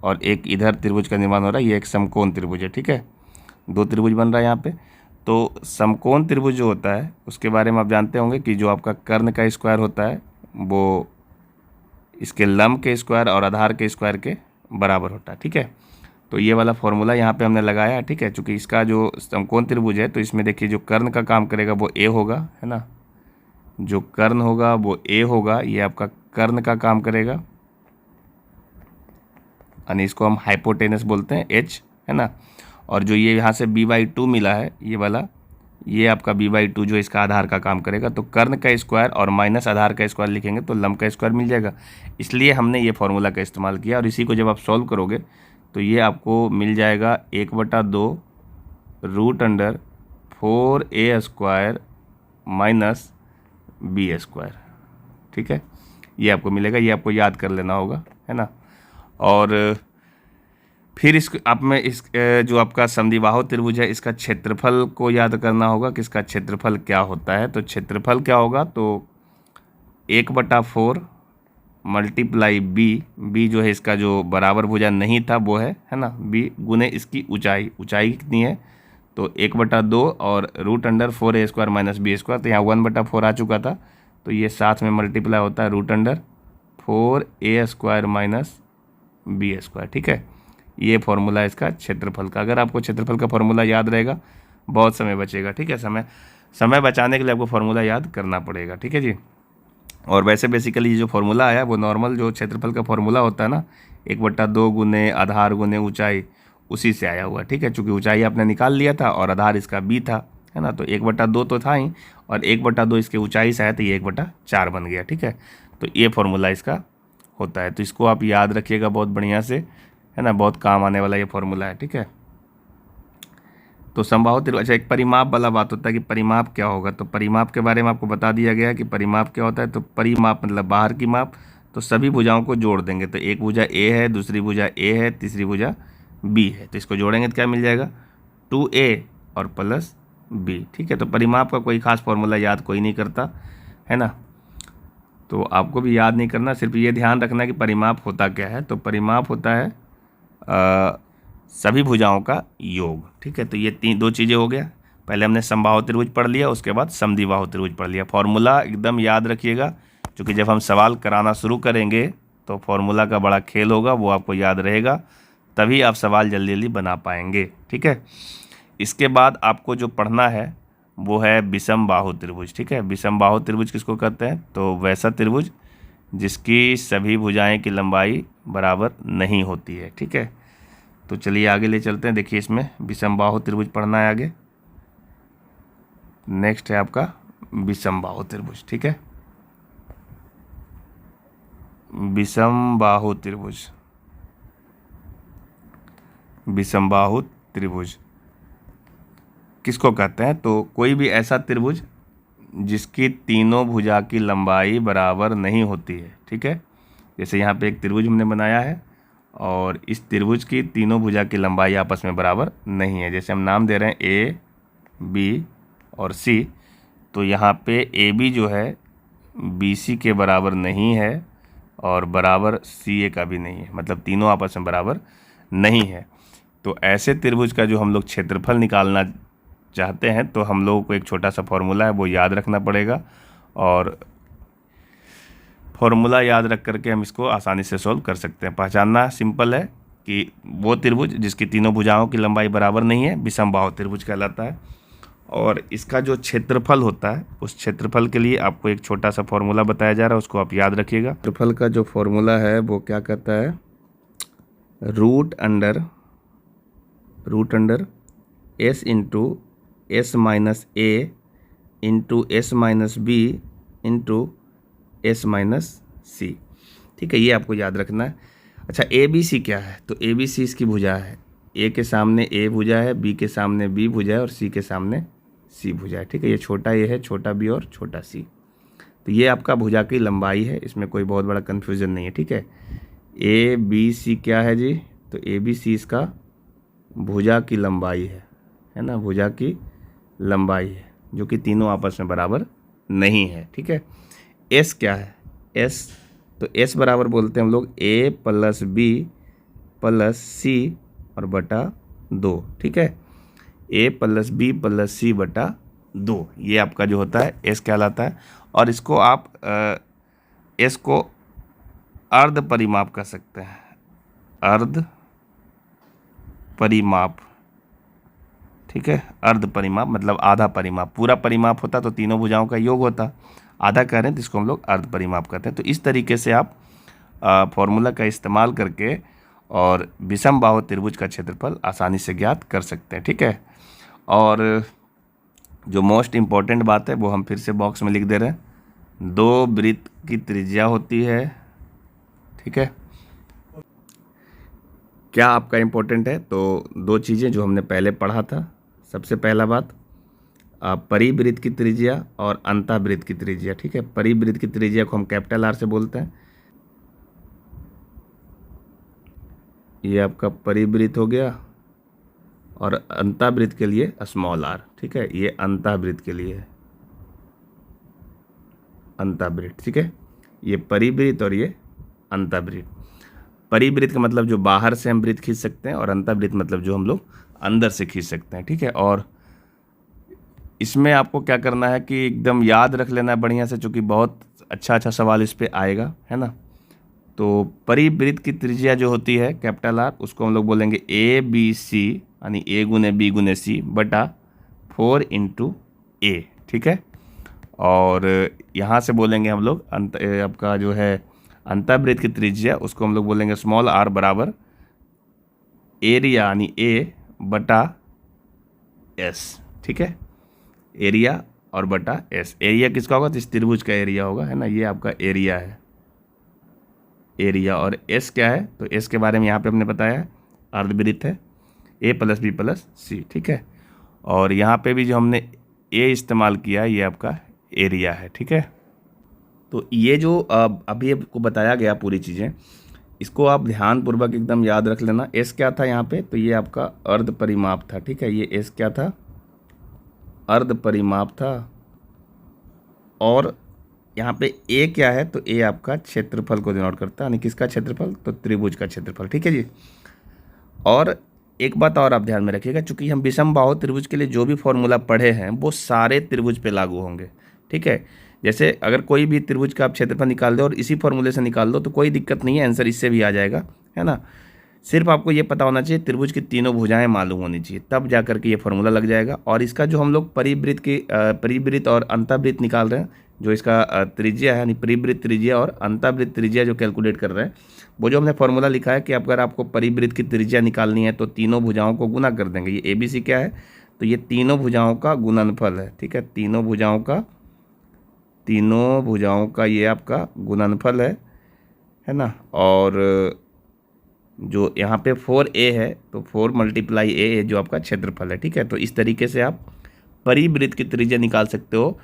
और एक इधर त्रिभुज का निर्माण हो रहा है, ये एक समकोण त्रिभुज है, ठीक है। दो त्रिभुज बन रहा है यहाँ पे। तो समकोण त्रिभुज जो होता है उसके बारे में आप जानते होंगे कि जो आपका कर्ण का स्क्वायर होता है वो इसके लंब के स्क्वायर और आधार के स्क्वायर के बराबर होता है, ठीक है। तो ये वाला फॉर्मूला यहाँ पे हमने लगाया है, ठीक है। चूँकि इसका जो समकोण त्रिभुज है तो इसमें देखिए जो कर्ण का काम करेगा वो ए होगा, है ना। जो कर्ण होगा वो ए होगा, ये आपका कर्ण का काम करेगा, यानी इसको हम हाइपोटेनस बोलते हैं, एच, है ना। और जो ये यहाँ से b/2 मिला है ये वाला, ये आपका b/2 जो इसका आधार का काम करेगा। तो कर्ण का स्क्वायर और माइनस आधार का स्क्वायर लिखेंगे तो लंब का स्क्वायर मिल जाएगा। इसलिए हमने ये फॉर्मूला का इस्तेमाल किया और इसी को जब आप सॉल्व करोगे तो ये आपको मिल जाएगा 1/2 √4a² माइनस b², ठीक है। ये आपको मिलेगा, ये आपको याद कर लेना होगा, है ना। और फिर इस आप में इस जो आपका समद्विबाहु त्रिभुज है इसका क्षेत्रफल को याद करना होगा कि इसका क्षेत्रफल क्या होता है। तो क्षेत्रफल क्या होगा, तो 1/4 मल्टीप्लाई बी जो है इसका जो बराबर भुजा नहीं था वो है ना, बी गुने इसकी ऊंचाई, ऊंचाई कितनी है तो 1/2 और √4a² माइनस b²। तो यहाँ 1/4 आ चुका था तो ये साथ में मल्टीप्लाई होता है √4a² माइनस b², ठीक है। ये फॉर्मूला है इसका क्षेत्रफल का। अगर आपको क्षेत्रफल का फॉर्मूला याद रहेगा बहुत समय बचेगा, ठीक है। समय बचाने के लिए आपको फॉर्मूला याद करना पड़ेगा, ठीक है जी। और वैसे बेसिकली ये जो फॉर्मूला आया वो नॉर्मल जो क्षेत्रफल का फॉर्मूला होता है ना, 1/2 गुने आधार गुने ऊंचाई, उसी से आया हुआ, ठीक है। चूँकि ऊंचाई आपने निकाल लिया था और आधार इसका b था, है ना। तो 1/2 तो था ही और 1/2 इसके ऊंचाई से आया तो ये 1/4 बन गया, ठीक है। तो ये फॉर्मूला इसका होता है। तो इसको आप याद रखिएगा बहुत बढ़िया से, है ना, बहुत काम आने वाला ये फॉर्मूला है, ठीक है। तो समबाहु त्रिभुज, अच्छा एक परिमाप वाला बात होता है कि परिमाप क्या होगा। तो परिमाप के बारे में आपको बता दिया गया है कि परिमाप क्या होता है। तो परिमाप मतलब बाहर की माप। तो सभी भुजाओं को जोड़ देंगे तो एक भुजा ए है, दूसरी भुजा ए है, तीसरी भुजा बी है। तो इसको जोड़ेंगे तो क्या मिल जाएगा 2a और प्लस b, ठीक है। तो परिमाप का कोई खास फॉर्मूला याद कोई नहीं करता, है ना। तो आपको भी याद नहीं करना, सिर्फ ये ध्यान रखना कि परिमाप होता क्या है। तो परिमाप होता है सभी भुजाओं का योग, ठीक है। तो ये दो चीज़ें हो गया। पहले हमने समबाहु त्रिभुज पढ़ लिया, उसके बाद समद्विबाहु त्रिभुज पढ़ लिया। फॉर्मूला एकदम याद रखिएगा, क्योंकि जब हम सवाल कराना शुरू करेंगे तो फॉर्मूला का बड़ा खेल होगा, वो आपको याद रहेगा, तभी आप सवाल जल्दी जल्दी बना पाएंगे, ठीक है। इसके बाद आपको जो पढ़ना है वो है विषम बाहु त्रिभुज, ठीक है। विषम बाहु त्रिभुज किसको कहते हैं, तो वैसा त्रिभुज जिसकी सभी भुजाएं की लंबाई बराबर नहीं होती है, ठीक है। तो चलिए आगे ले चलते हैं। देखिए इसमें विषम बाहु त्रिभुज पढ़ना है आगे। नेक्स्ट है आपका विषम बाहु त्रिभुज, ठीक है। विषम बाहु त्रिभुज, विषम बाहु त्रिभुज किसको कहते हैं, तो कोई भी ऐसा त्रिभुज जिसकी तीनों भुजा की लंबाई बराबर नहीं होती है, ठीक है। जैसे यहाँ पे एक त्रिभुज हमने बनाया है और इस त्रिभुज की तीनों भुजा की लंबाई आपस में बराबर नहीं है। जैसे हम नाम दे रहे हैं ए, बी और सी, तो यहाँ पे ए बी जो है बी सी के बराबर नहीं है और बराबर सी ए का भी नहीं है, मतलब तीनों आपस में बराबर नहीं है। तो ऐसे त्रिभुज का जो हम लोग क्षेत्रफल निकालना चाहते हैं तो हम लोगों को एक छोटा सा फॉर्मूला है वो याद रखना पड़ेगा, और फॉर्मूला याद रख करके हम इसको आसानी से सॉल्व कर सकते हैं। पहचानना सिंपल है कि वो त्रिभुज जिसकी तीनों भुजाओं की लंबाई बराबर नहीं है विषम बाहु त्रिभुज कहलाता है। और इसका जो क्षेत्रफल होता है उस क्षेत्रफल के लिए आपको एक छोटा सा फॉर्मूला बताया जा रहा है, उसको आप याद रखिएगा। क्षेत्रफल का जो फॉर्मूला है वो क्या कहता है, root under s into s minus a into s minus b into s minus c, ठीक है। ये आपको याद रखना है। अच्छा ए बी सी क्या है, तो ए बी सी इसकी भुजा है। ए के सामने ए भुजा है, बी के सामने बी भुजा है और सी के सामने सी भुजा है, ठीक है। ये छोटा ए है, छोटा बी और छोटा सी। तो ये आपका भुजा की लंबाई है, इसमें कोई बहुत बड़ा कन्फ्यूज़न नहीं है, ठीक है। ए बी सी क्या है जी, तो ए बी सी इसका भुजा की लंबाई है ना, भुजा की लंबाई है जो कि तीनों आपस में बराबर नहीं है, ठीक है। एस क्या है, एस, तो एस बराबर बोलते हैं हम लोग ए प्लस बी प्लस सी और बटा 2, ठीक है। ए प्लस बी प्लस सी बटा 2, ये आपका जो होता है एस कहलाता है। और इसको आप एस को अर्ध परिमाप कर सकते हैं, अर्ध परिमाप, ठीक है। अर्ध परिमाप मतलब आधा परिमाप, पूरा परिमाप होता तो तीनों भुजाओं का योग होता, आधा कह रहे हैं तो इसको हम लोग अर्ध परिमाप करते हैं। तो इस तरीके से आप फॉर्मूला का इस्तेमाल करके और विषम बाहु त्रिभुज का क्षेत्रफल आसानी से ज्ञात कर सकते हैं, ठीक है। और जो मोस्ट इम्पॉर्टेंट बात है वो हम फिर से बॉक्स में लिख दे रहे हैं, 2 वृत्त की त्रिज्या होती है, ठीक है। क्या आपका इम्पोर्टेंट है, तो 2 चीज़ें जो हमने पहले पढ़ा था। सबसे पहला बात परिवृत्त की त्रिज्या और अंतःवृत्त की त्रिज्या, ठीक है। परिवृत्त की त्रिज्या को हम कैपिटल आर से बोलते हैं, ये आपका परिवृत्त हो गया, और अंतःवृत्त के लिए स्मॉल आर, ठीक है। ये अंतःवृत्त के लिए है, अंतःवृत्त, ठीक है। ये परिवृत्त और ये अंतःवृत्त। परिवृत्त का मतलब जो बाहर से हम वृत्त खींच सकते हैं, और अंतःवृत्त मतलब जो हम लोग अंदर से खींच सकते हैं, ठीक है। और इसमें आपको क्या करना है कि एकदम याद रख लेना है बढ़िया से, चूँकि बहुत अच्छा सवाल इस पर आएगा, है ना। तो परिवृत्त की त्रिज्या जो होती है कैपिटल आर, उसको हम लोग बोलेंगे ए बी सी, यानी ए गुने बी गुने सी बटा 4 इंटू ए, ठीक है। और यहाँ से बोलेंगे हम लोग आपका जो है अंतःवृत्त की त्रिज्या, उसको हम लोग बोलेंगे स्मॉल आर बराबर एरिया यानी ए बटा एस, ठीक है। एरिया और बटा एस, एरिया किसका होगा तो इस त्रिभुज का एरिया होगा, है ना। ये आपका एरिया है, एरिया। और एस क्या है तो एस के बारे में यहाँ पे हमने बताया अर्धवृत्त है, ए प्लस बी प्लस सी, ठीक है। और यहाँ पे भी जो हमने ए इस्तेमाल किया ये आपका एरिया है, ठीक है। तो ये जो अभी आपको बताया गया पूरी चीज़ें, इसको आप ध्यानपूर्वक एकदम याद रख लेना। एस क्या था यहाँ पे, तो ये आपका अर्ध परिमाप था, ठीक है। ये एस क्या था, अर्ध परिमाप था। और यहाँ पे ए क्या है, तो ए आपका क्षेत्रफल को डिनोट करता है, यानी किसका क्षेत्रफल, तो त्रिभुज का क्षेत्रफल, ठीक है जी। और एक बात और आप ध्यान में रखिएगा, चूंकि हम विषम बाहु त्रिभुज के लिए जो भी फॉर्मूला पढ़े हैं वो सारे त्रिभुज पे लागू होंगे, ठीक है। जैसे अगर कोई भी त्रिभुज का आप क्षेत्रफल निकाल दो और इसी फॉर्मूले से निकाल दो तो कोई दिक्कत नहीं है, आंसर इससे भी आ जाएगा, है ना। सिर्फ आपको ये पता होना चाहिए त्रिभुज की तीनों भुजाएं मालूम होनी चाहिए, तब जा करके ये फॉर्मूला लग जाएगा। और इसका जो हम लोग परिवृत्त और अंतःवृत्त निकाल रहे हैं, जो इसका त्रिज्या है, यानी परिवृत्त त्रिज्या और अंतःवृत्त त्रिज्या जो कैलकुलेट कर रहे हैं, वो जो हमने फॉर्मूला लिखा है कि अगर आपको परिवृत्त की त्रिज्या निकालनी है तो तीनों भुजाओं को गुना कर देंगे। ये ABC क्या है, तो ये तीनों भुजाओं का गुणनफल है, ठीक है। तीनों भुजाओं का ये आपका गुणनफल है ना। और जो यहाँ पे 4A है तो 4 मल्टीप्लाई ए जो आपका क्षेत्रफल है, ठीक है। तो इस तरीके से आप परिवृत्त की त्रिज्या निकाल सकते हो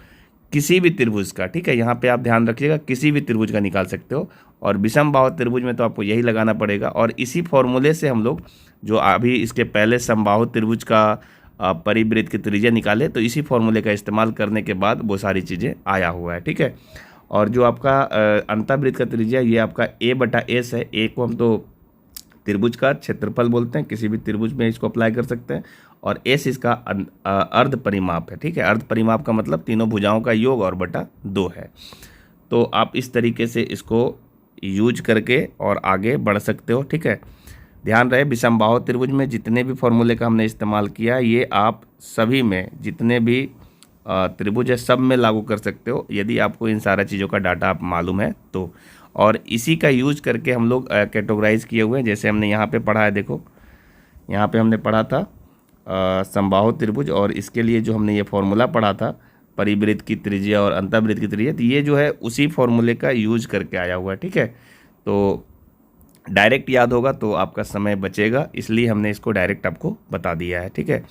किसी भी त्रिभुज का, ठीक है। यहाँ पे आप ध्यान रखिएगा, किसी भी त्रिभुज का निकाल सकते हो। और विषम बाहु त्रिभुज में तो आपको यही लगाना पड़ेगा। और इसी फॉर्मूले से हम लोग जो अभी इसके पहले समबाहु त्रिभुज का परिवृत्त की त्रिज्या निकाले, तो इसी फॉर्मूले का इस्तेमाल करने के बाद वो सारी चीज़ें आया हुआ है, ठीक है। और जो आपका अंतःवृत्त का त्रिज्या ये आपका ए बटा एस है। ए को हम तो त्रिभुज का क्षेत्रफल बोलते हैं, किसी भी त्रिभुज में इसको अप्लाई कर सकते हैं। और एस इसका अर्ध परिमाप है, ठीक है। अर्ध परिमाप का मतलब तीनों भुजाओं का योग और बटा 2 है। तो आप इस तरीके से इसको यूज करके और आगे बढ़ सकते हो, ठीक है। ध्यान रहे विषम बाहु त्रिभुज में जितने भी फॉर्मूले का हमने इस्तेमाल किया, ये आप सभी में जितने भी त्रिभुज है सब में लागू कर सकते हो, यदि आपको इन सारा चीज़ों का डाटा आप मालूम है तो। और इसी का यूज करके हम लोग कैटेगराइज किए हुए हैं। जैसे हमने यहाँ पे पढ़ा है, देखो यहाँ पे हमने पढ़ा था समबाहु त्रिभुज, और इसके लिए जो हमने ये फॉर्मूला पढ़ा था परिवृत्त की त्रिज्या और अंतःवृत्त की त्रिज्या, तो ये जो है उसी फॉर्मूले का यूज करके आया हुआ है, ठीक है। तो डायरेक्ट याद होगा तो आपका समय बचेगा, इसलिए हमने इसको डायरेक्ट आपको बता दिया है, ठीक है।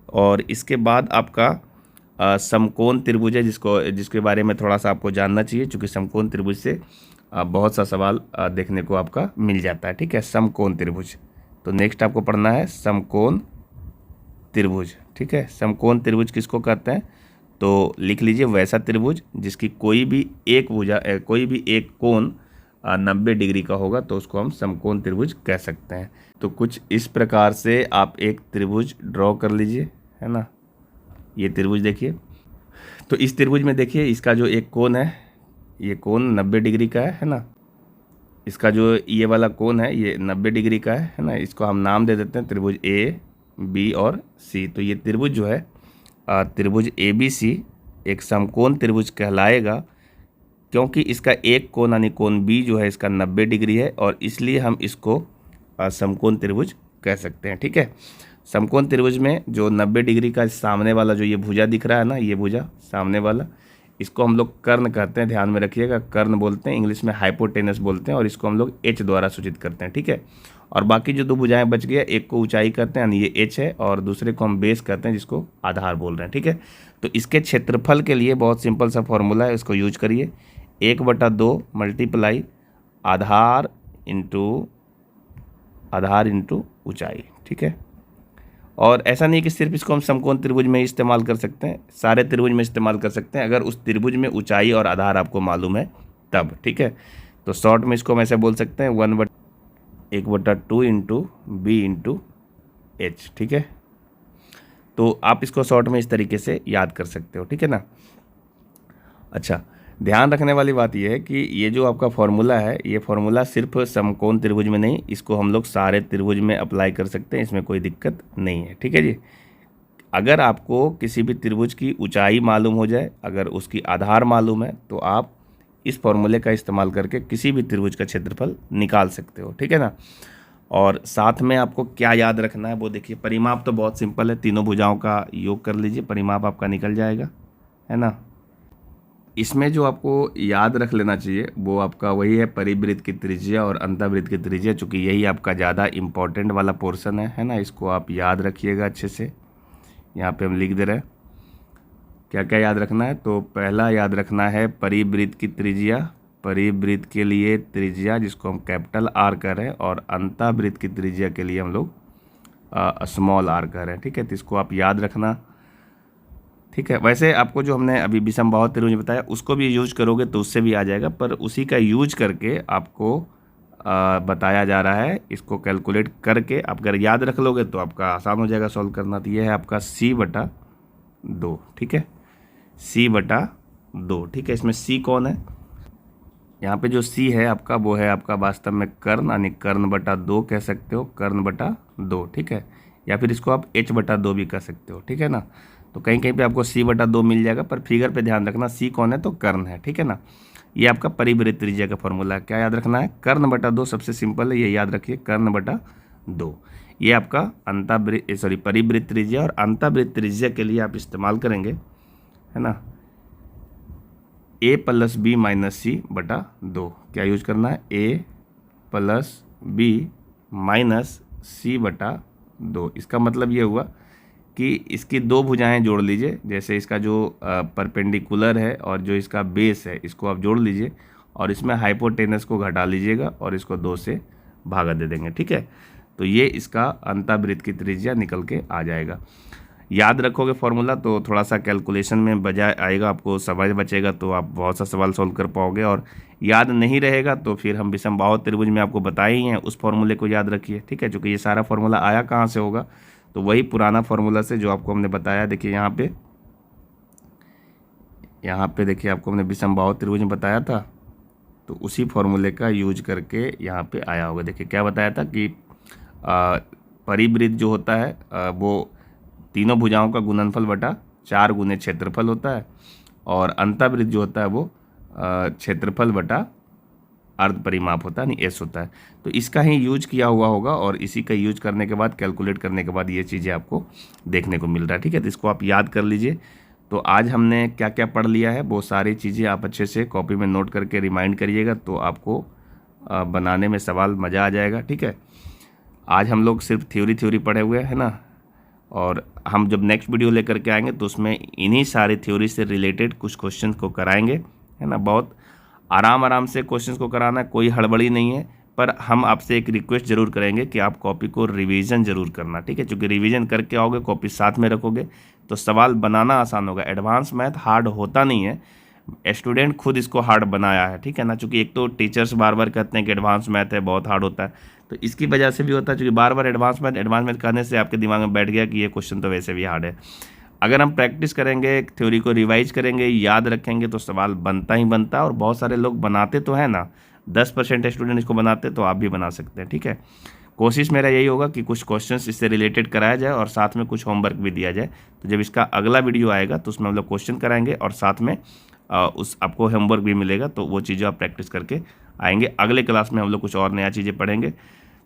और इसके बाद आपका समकोण त्रिभुज है, जिसके बारे में थोड़ा सा आपको जानना चाहिए, क्योंकि समकोण त्रिभुज से बहुत सा सवाल देखने को आपका मिल जाता है, ठीक है। समकोण त्रिभुज, तो नेक्स्ट आपको पढ़ना है समकोण त्रिभुज, ठीक है। समकोण त्रिभुज किसको कहते हैं, तो लिख लीजिए वैसा त्रिभुज जिसकी कोई भी एक कोण 90 डिग्री का होगा तो उसको हम समकोण त्रिभुज कह सकते हैं। तो कुछ इस प्रकार से आप एक त्रिभुज ड्रॉ कर लीजिए, है ना। ये त्रिभुज देखिए, तो इस त्रिभुज में देखिए इसका जो एक कोण है, ये कोण 90 डिग्री का है ना। इसका जो ये वाला कोण है ये 90 डिग्री का है ना। इसको हम नाम दे देते हैं त्रिभुज ए, बी और सी। तो ये त्रिभुज जो है त्रिभुज ABC एक समकोण त्रिभुज कहलाएगा, क्योंकि इसका एक कोण यानी कोण बी जो है इसका 90 डिग्री है, और इसलिए हम इसको समकोण त्रिभुज कह सकते हैं। ठीक है, समकोण त्रिभुज में जो 90 डिग्री का सामने वाला जो ये भुजा दिख रहा है ना, ये भुजा सामने वाला, इसको हम लोग कर्ण कहते हैं, ध्यान में रखिएगा। कर्ण बोलते हैं, इंग्लिश में हाइपोटेनस बोलते हैं, और इसको हम लोग H द्वारा सूचित करते हैं। ठीक है, और बाकी जो दो भुजाएं बच गया, एक को ऊंचाई कहते हैं यानी ये H है, और दूसरे को हम बेस कहते हैं जिसको आधार बोल रहे हैं। ठीक है, तो इसके क्षेत्रफल के लिए बहुत सिंपल सा फॉर्मूला है, इसको यूज करिए। 1/2 मल्टीप्लाई आधार इंटू ऊंचाई। ठीक है, और ऐसा नहीं कि सिर्फ इसको हम समकोण त्रिभुज में इस्तेमाल कर सकते हैं, सारे त्रिभुज में इस्तेमाल कर सकते हैं अगर उस त्रिभुज में ऊंचाई और आधार आपको मालूम है तब। ठीक है, तो शॉर्ट में इसको हम ऐसे बोल सकते हैं 1/2 इंटू बी इंटू एच। ठीक है, तो आप इसको शॉर्ट में इस तरीके से याद कर सकते हो। ठीक है ना। अच्छा, ध्यान रखने वाली बात यह है कि ये जो आपका फॉर्मूला है, ये फॉर्मूला सिर्फ समकोण त्रिभुज में नहीं, इसको हम लोग सारे त्रिभुज में अप्लाई कर सकते हैं, इसमें कोई दिक्कत नहीं है। ठीक है जी, अगर आपको किसी भी त्रिभुज की ऊंचाई मालूम हो जाए, अगर उसकी आधार मालूम है, तो आप इस फॉर्मूले का इस्तेमाल करके किसी भी त्रिभुज का क्षेत्रफल निकाल सकते हो। ठीक है ना। और साथ में आपको क्या याद रखना है वो देखिए, परिमाप तो बहुत सिंपल है, तीनों भुजाओं का योग कर लीजिए, परिमाप आपका निकल जाएगा, है ना। इसमें जो आपको याद रख लेना चाहिए वो आपका वही है परिवृत्त की त्रिज्या और अंतःवृत्त की त्रिज्या, चूँकि यही आपका ज़्यादा इम्पॉर्टेंट वाला पोर्शन है ना। इसको आप याद रखिएगा अच्छे से, यहाँ पे हम लिख दे रहे हैं क्या क्या याद रखना है। तो पहला याद रखना है परिवृत्त की त्रिज्या, परिवृत्त के लिए त्रिज्या जिसको हम कैपिटल R कह रहे हैं, और अंतःवृत्त की त्रिज्या के लिए हम लोग स्मॉल r कह रहे हैं। ठीक है, तो इसको आप याद रखना। ठीक है, वैसे आपको जो हमने अभी विषमबाहु त्रिभुज बताया उसको भी यूज करोगे तो उससे भी आ जाएगा, पर उसी का यूज करके आपको बताया जा रहा है। इसको कैलकुलेट करके आप अगर याद रख लोगे तो आपका आसान हो जाएगा सॉल्व करना। तो ये है आपका C/2। ठीक है, C/2। ठीक है, इसमें C कौन है, यहाँ पे जो C है आपका वो है आपका वास्तव में कर्ण, यानी कर्ण/2 कह सकते हो, कर्ण/2। ठीक है, या फिर इसको आप H/2 भी कह सकते हो। ठीक है ना, तो कहीं कहीं पे आपको C/2 मिल जाएगा, पर फिगर पे ध्यान रखना C कौन है तो कर्ण है। ठीक है ना, ये आपका परिवृत्त त्रिज्या का फॉर्मूला। क्या याद रखना है, कर्ण/2 सबसे सिंपल है, ये याद रखिए, कर्ण/2। ये आपका परिवृत्त त्रिज्या, और अंतःवृत्त त्रिज्या के लिए आप इस्तेमाल करेंगे, है ना, A+B - C/2। क्या यूज करना है, A+B - C/2। इसका मतलब ये हुआ कि इसकी दो भुजाएं जोड़ लीजिए, जैसे इसका जो परपेंडिकुलर है और जो इसका बेस है इसको आप जोड़ लीजिए, और इसमें हाइपोटेनस को घटा लीजिएगा और इसको 2 से भागा दे देंगे। ठीक है, तो ये इसका अंतःवृत्त की त्रिज्या निकल के आ जाएगा। याद रखोगे फॉर्मूला तो थोड़ा सा कैलकुलेशन में बजा आएगा, आपको समय बचेगा, तो आप बहुत सा सवाल सॉल्व कर पाओगे। और याद नहीं रहेगा तो फिर हम विषमबाहु त्रिभुज में आपको बताए ही हैं, उस फॉर्मूले को याद रखिए। ठीक है, चूँकि ये सारा फॉर्मूला आया कहाँ से होगा, तो वही पुराना फॉर्मूला से जो आपको हमने बताया। देखिए यहाँ पे देखिए आपको हमने विषमबाहु त्रिभुज में बताया था, तो उसी फॉर्मूले का यूज करके यहाँ पे आया होगा। देखिए क्या बताया था कि परिवृत्त जो होता है वो तीनों भुजाओं का गुणनफल बटा 4 गुने क्षेत्रफल होता है, और अंतःवृत्त जो होता है वो क्षेत्रफल बटा अर्ध परिमाप होता है, यानी S होता है। तो इसका ही यूज किया हुआ होगा, और इसी का यूज करने के बाद कैलकुलेट करने के बाद ये चीज़ें आपको देखने को मिल रहा है। ठीक है, तो इसको आप याद कर लीजिए। तो आज हमने क्या क्या पढ़ लिया है वो सारी चीज़ें आप अच्छे से कॉपी में नोट करके रिमाइंड करिएगा, तो आपको बनाने में सवाल मज़ा आ जाएगा। ठीक है, आज हम लोग सिर्फ थ्योरी पढ़े हुए हैं ना, और हम जब नेक्स्ट वीडियो लेकर के आएंगे तो उसमें इन्हीं सारी थ्योरी से रिलेटेड कुछ क्वेश्चन को कराएंगे, है ना। बहुत आराम से क्वेश्चन को कराना है, कोई हड़बड़ी नहीं है, पर हम आपसे एक रिक्वेस्ट जरूर करेंगे कि आप कॉपी को रिवीजन जरूर करना। ठीक है, क्योंकि रिवीजन करके आओगे, कॉपी साथ में रखोगे तो सवाल बनाना आसान होगा। एडवांस मैथ हार्ड होता नहीं है, स्टूडेंट खुद इसको हार्ड बनाया है, ठीक है ना। चूँकि एक तो टीचर्स बार बार कहते हैं कि एडवांस मैथ है, बहुत हार्ड होता है, तो इसकी वजह से भी होता है, चूँकि बार बार एडवांस मैथ कहने से आपके दिमाग में बैठ गया कि ये क्वेश्चन तो वैसे भी हार्ड है। अगर हम प्रैक्टिस करेंगे, थ्योरी को रिवाइज करेंगे, याद रखेंगे, तो सवाल बनता ही बनता है। और बहुत सारे लोग बनाते तो हैं ना, 10% स्टूडेंट इसको बनाते, तो आप भी बना सकते हैं, ठीक है। कोशिश मेरा यही होगा कि कुछ क्वेश्चंस इससे रिलेटेड कराया जाए और साथ में कुछ होमवर्क भी दिया जाए। तो जब इसका अगला वीडियो आएगा तो उसमें हम लोग क्वेश्चन कराएंगे और साथ में उस आपको होमवर्क भी मिलेगा, तो वो चीज़ें आप प्रैक्टिस करके आएंगे। अगले क्लास में हम लोग कुछ और नया चीज़ें पढ़ेंगे।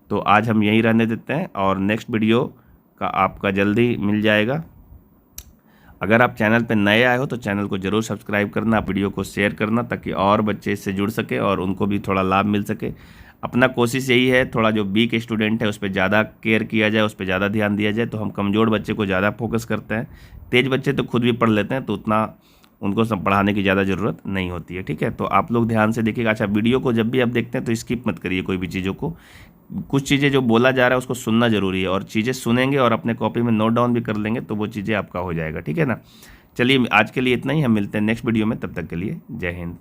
तो आज हम यहीं रहने देते हैं और नेक्स्ट वीडियो का आपका जल्दी मिल जाएगा। अगर आप चैनल पर नए आए हो तो चैनल को ज़रूर सब्सक्राइब करना, वीडियो को शेयर करना, ताकि और बच्चे इससे जुड़ सके और उनको भी थोड़ा लाभ मिल सके। अपना कोशिश यही है, थोड़ा जो वीक स्टूडेंट है उस पर ज़्यादा केयर किया जाए, उस पर ज़्यादा ध्यान दिया जाए। तो हम कमज़ोर बच्चे को ज़्यादा फोकस करते हैं। तेज़ बच्चे तो खुद भी पढ़ लेते हैं, तो उतना उनको सब पढ़ाने की ज़्यादा ज़रूरत नहीं होती है, ठीक है। तो आप लोग ध्यान से देखिएगा। अच्छा, वीडियो को जब भी आप देखते हैं तो स्किप मत करिए कोई भी चीज़ों को। कुछ चीज़ें जो बोला जा रहा है उसको सुनना ज़रूरी है, और चीज़ें सुनेंगे और अपने कॉपी में नोट डाउन भी कर लेंगे तो वो चीज़ें आपका हो जाएगा, ठीक है ना। चलिए, आज के लिए इतना ही। हम मिलते हैं नेक्स्ट वीडियो में, तब तक के लिए जय हिंद।